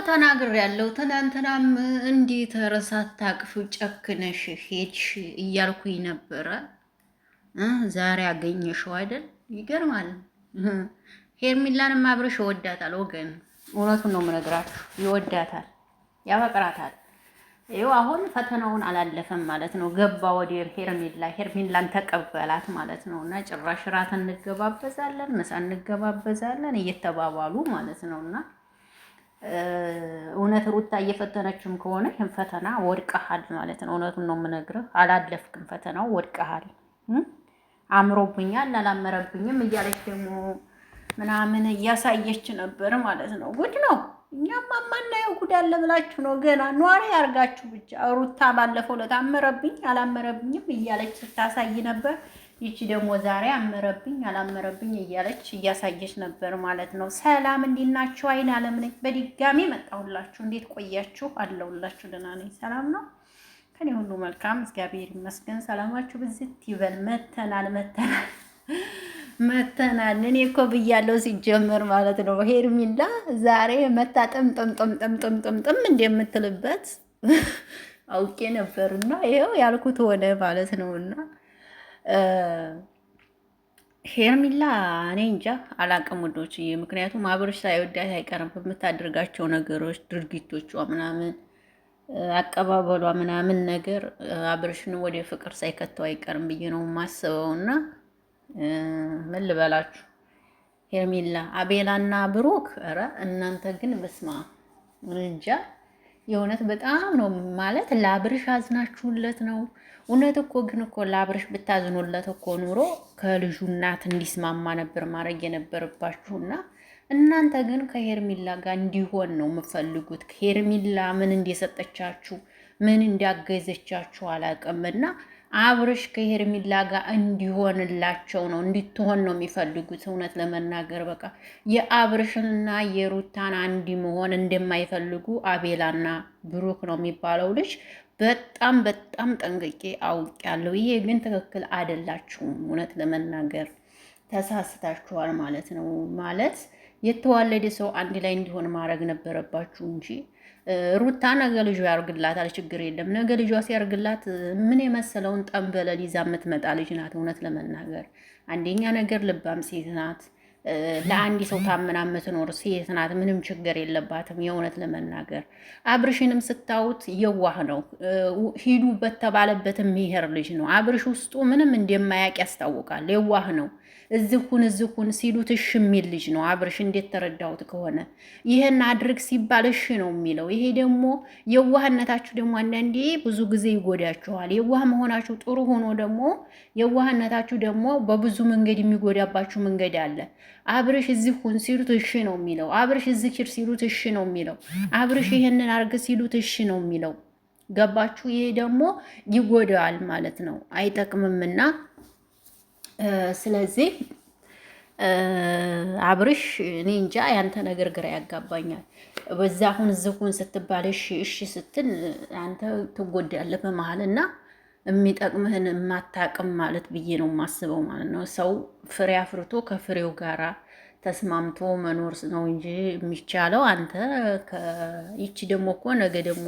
ተናግሬያለሁ። ትናንትናም እንዴት ረሳት ታቅፍ ጨክነሽ ሄድሽ እያልኩኝ ነበረ። ዛሬ አገኘሽው አይደል? ይገርማል። ሄርሚላንም አብረሽ ይወዳታል ወገን፣ እውነቱን ነው የምነግራችሁ። ይወዳታል፣ ያፈቅራታል። ይኸው አሁን ፈተናውን አላለፈም ማለት ነው። ገባ ወደ ሄርሚላ፣ ሄርሚላን ተቀበላት ማለት ነው። እና ጭራሽ ራት እንገባበዛለን፣ ምሳ እንገባበዛለን እየተባባሉ ማለት ነው። እና እውነት ሩታ እየፈተነችም ከሆነ ይህን ፈተና ወድቀሃል ማለት ነው። እውነቱን ነው የምነግርህ። አላለፍክም፣ ፈተናው ወድቀሃል። አምሮብኛል አላመረብኝም እያለች ደግሞ ምናምን እያሳየች ነበር ማለት ነው። ጉድ ነው። እኛማ ማናየው ጉድ አለ ብላችሁ ነው ገና ኗሪ ያርጋችሁ ብቻ። ሩታ ባለፈው ለታመረብኝ አላመረብኝም እያለች ስታሳይ ነበር። ይቺ ደግሞ ዛሬ አመረብኝ አላመረብኝ እያለች እያሳየች ነበር ማለት ነው። ሰላም እንዴት ናችሁ? አይን አለም ነኝ። በድጋሚ መጣሁላችሁ። እንዴት ቆያችሁ? አለሁላችሁ። ደህና ነኝ። ሰላም ነው ከኔ ሁሉ መልካም፣ እግዚአብሔር ይመስገን። ሰላማችሁ ብዝት ይበል። መተናል። እኔ እኮ ብያለሁ ሲጀመር ማለት ነው። ሄርሚላ ዛሬ መታ ጥምጥም እንደምትልበት አውቄ ነበርና ይኸው ያልኩት ሆነ ማለት ነውና ሄርሚላ እኔ እንጃ አላቅም ውዶች። ምክንያቱም አብርሽ ሳይወዳት አይቀርም በምታደርጋቸው ነገሮች፣ ድርጊቶቿ ምናምን አቀባበሏ ምናምን ነገር አብርሽን ወደ ፍቅር ሳይከተው አይቀርም ብዬ ነው የማስበው። እና ምን ልበላችሁ ሄርሚላ፣ አቤላና ብሩክ፣ ኧረ እናንተ ግን በስማ እንጃ የእውነት በጣም ነው ማለት ለአብርሽ አዝናችሁለት ነው። እውነት እኮ ግን እኮ ለአብርሽ ብታዝኑለት እኮ ኑሮ ከልጁ እናት እንዲስማማ ነበር ማድረግ የነበረባችሁና እናንተ ግን ከሄርሚላ ጋር እንዲሆን ነው የምፈልጉት። ሄርሚላ ምን እንደሰጠቻችሁ ምን እንዳገዘቻችሁ አላውቅምና አብርሽ ከሄርሚላ ጋር እንዲሆንላቸው ነው እንድትሆን ነው የሚፈልጉት። እውነት ለመናገር በቃ የአብርሽንና የሩታን አንድ መሆን እንደማይፈልጉ አቤላና ብሩክ ነው የሚባለው ልጅ በጣም በጣም ጠንቅቄ አውቄያለሁ። ይሄ ግን ትክክል አይደላችሁም። እውነት ለመናገር ተሳስታችኋል ማለት ነው። ማለት የተዋለደ ሰው አንድ ላይ እንዲሆን ማድረግ ነበረባችሁ እንጂ ሩታ ነገ ልጇ ያርግላታል፣ ችግር የለም። ነገ ልጇ ሲያርግላት ምን የመሰለውን ጠንበለል ይዛ የምትመጣ ልጅ ናት። እውነት ለመናገር አንደኛ ነገር ልባም ሴት ናት። ለአንድ ሰው ታምና የምትኖር ሴት ናት። ምንም ችግር የለባትም። የእውነት ለመናገር አብርሽንም ስታዩት የዋህ ነው። ሂዱ በተባለበት የሚሄር ልጅ ነው። አብርሽ ውስጡ ምንም እንደማያውቅ ያስታውቃል። የዋህ ነው። እዝኩን ሲሉት እሺ የሚል ልጅ ነው አብርሽ። እንዴት ተረዳሁት ከሆነ ይሄን አድርግ ሲባል እሺ ነው የሚለው። ይሄ ደግሞ የዋህነታችሁ ደግሞ አንዳንዴ ብዙ ጊዜ ይጎዳችኋል። የዋህ መሆናችሁ ጥሩ ሆኖ ደግሞ የዋህነታችሁ ደግሞ በብዙ መንገድ የሚጎዳባችሁ መንገድ አለ። አብርሽ እዝኩን ሲሉት እሺ ነው የሚለው። አብርሽ እዝክር ሲሉት እሺ ነው የሚለው። አብርሽ ይሄንን አርግ ሲሉት እሺ ነው የሚለው። ገባችሁ? ይሄ ደግሞ ይጎዳዋል ማለት ነው፣ አይጠቅምምና ስለዚህ አብርሽ እኔ እንጃ ያንተ ነገር ግራ ያጋባኛል። በዛ አሁን ዝኩን ስትባል እሺ ስትል አንተ ትጎዳለህ በመሀል እና የሚጠቅምህን የማታቅም ማለት ብዬ ነው የማስበው ማለት ነው። ሰው ፍሬ አፍርቶ ከፍሬው ጋራ ተስማምቶ መኖር ነው እንጂ የሚቻለው አንተ ይቺ ደግሞ እኮ ነገ ደግሞ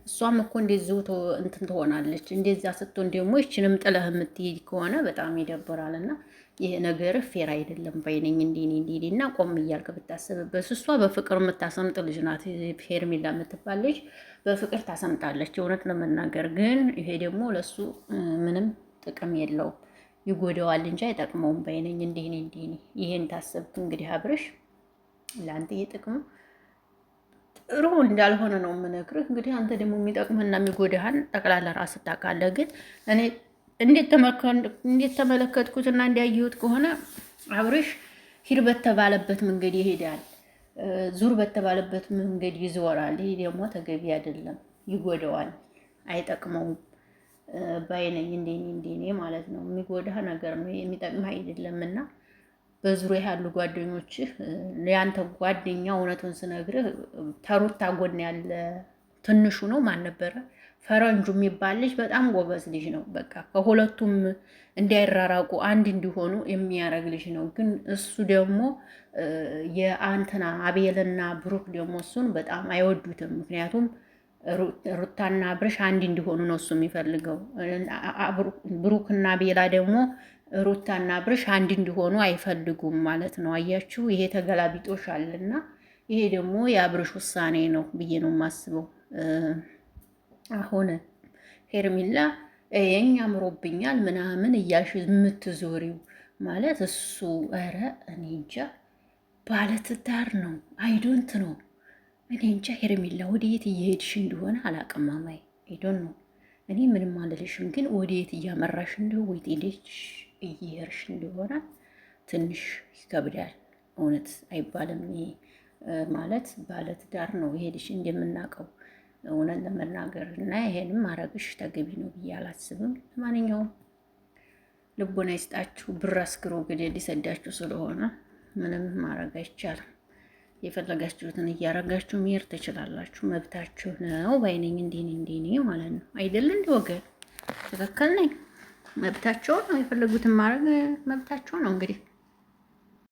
እሷም እኮ እንደዚሁ እንትን ትሆናለች። እንደዛ ስትሆን ደግሞ ይችንም ጥለህ የምትሄድ ከሆነ በጣም ይደብራል። እና ይህ ነገር ፌር አይደለም ባይነኝ። እንዲና ቆም እያልክ ብታስብበት። እሷ በፍቅር የምታሰምጥ ልጅ ናት። ሄርሚላ የምትባል ልጅ በፍቅር ታሰምጣለች። እውነት ለመናገር ግን ይሄ ደግሞ ለሱ ምንም ጥቅም የለውም። ይጎዳዋል እንጂ አይጠቅመውም ባይነኝ። እንዲህ ይሄን ታሰብክ እንግዲህ አብርሽ ለአንተ ይሄ ጥቅሙ ጥሩ እንዳልሆነ ነው የምነግርህ። እንግዲህ አንተ ደግሞ የሚጠቅምህና የሚጎዳህን ጠቅላላ ራስህ ታውቃለህ። ግን እኔ እንዴት ተመለከትኩትና እንዲያየሁት ከሆነ አብርሽ ሂድ በተባለበት መንገድ ይሄዳል፣ ዙር በተባለበት መንገድ ይዞራል። ይሄ ደግሞ ተገቢ አይደለም፣ ይጎዳዋል፣ አይጠቅመውም ባይነኝ። እንደኔ ማለት ነው። የሚጎዳህ ነገር ነው፣ የሚጠቅምህ አይደለም። እና በዙሪያ ያሉ ጓደኞችህ ያንተ ጓደኛ እውነቱን ስነግርህ ተሩታ ጎን ያለ ትንሹ ነው ማን ነበረ ፈረንጁ የሚባል ልጅ በጣም ጎበዝ ልጅ ነው። በቃ ከሁለቱም እንዳይራራቁ አንድ እንዲሆኑ የሚያደርግ ልጅ ነው። ግን እሱ ደግሞ የአንትና አቤልና ብሩክ ደግሞ እሱን በጣም አይወዱትም። ምክንያቱም ሩታና ብርሽ አንድ እንዲሆኑ ነው እሱ የሚፈልገው። ብሩክና ቤላ ደግሞ ሩታና ብርሽ አንድ እንዲሆኑ አይፈልጉም ማለት ነው። አያችሁ፣ ይሄ ተገላቢጦሽ አለና ይሄ ደግሞ የአብርሽ ውሳኔ ነው ብዬ ነው የማስበው። አሁን ሄርሚላ የኛ አምሮብኛል ምናምን እያልሽ የምትዞሪው ማለት እሱ ኧረ እኔ እንጃ ባለትዳር ነው አይዶንት ነው። እኔ እንጃ ሄርሚላ ወደየት እየሄድሽ እንደሆነ አላቅም። ማማይ አይዶን ነው። እኔ ምንም አልልሽም፣ ግን ወደየት እያመራሽ እንደሆነ ወይ ሄደሽ እየሄድሽ እንደሆነ ትንሽ ይከብዳል። እውነት አይባልም። ይሄ ማለት ባለትዳር ነው ይሄድሽ እንደምናውቀው እውነት ለመናገር እና ይሄንም ማረግሽ ተገቢ ነው ብዬ አላስብም። ለማንኛውም ልቦና ይስጣችሁ። ብር አስክሮ ግዴ ሊሰዳችሁ ስለሆነ ምንም ማረግ አይቻልም። የፈለጋችሁትን እያረጋችሁ መሄድ ትችላላችሁ፣ መብታችሁ ነው ባይነኝ። እንዲኔ ማለት ነው አይደል? እንዲ ወገን ትክክል ነኝ። መብታቸው ነው። የፈለጉትን ማድረግ መብታቸው ነው እንግዲህ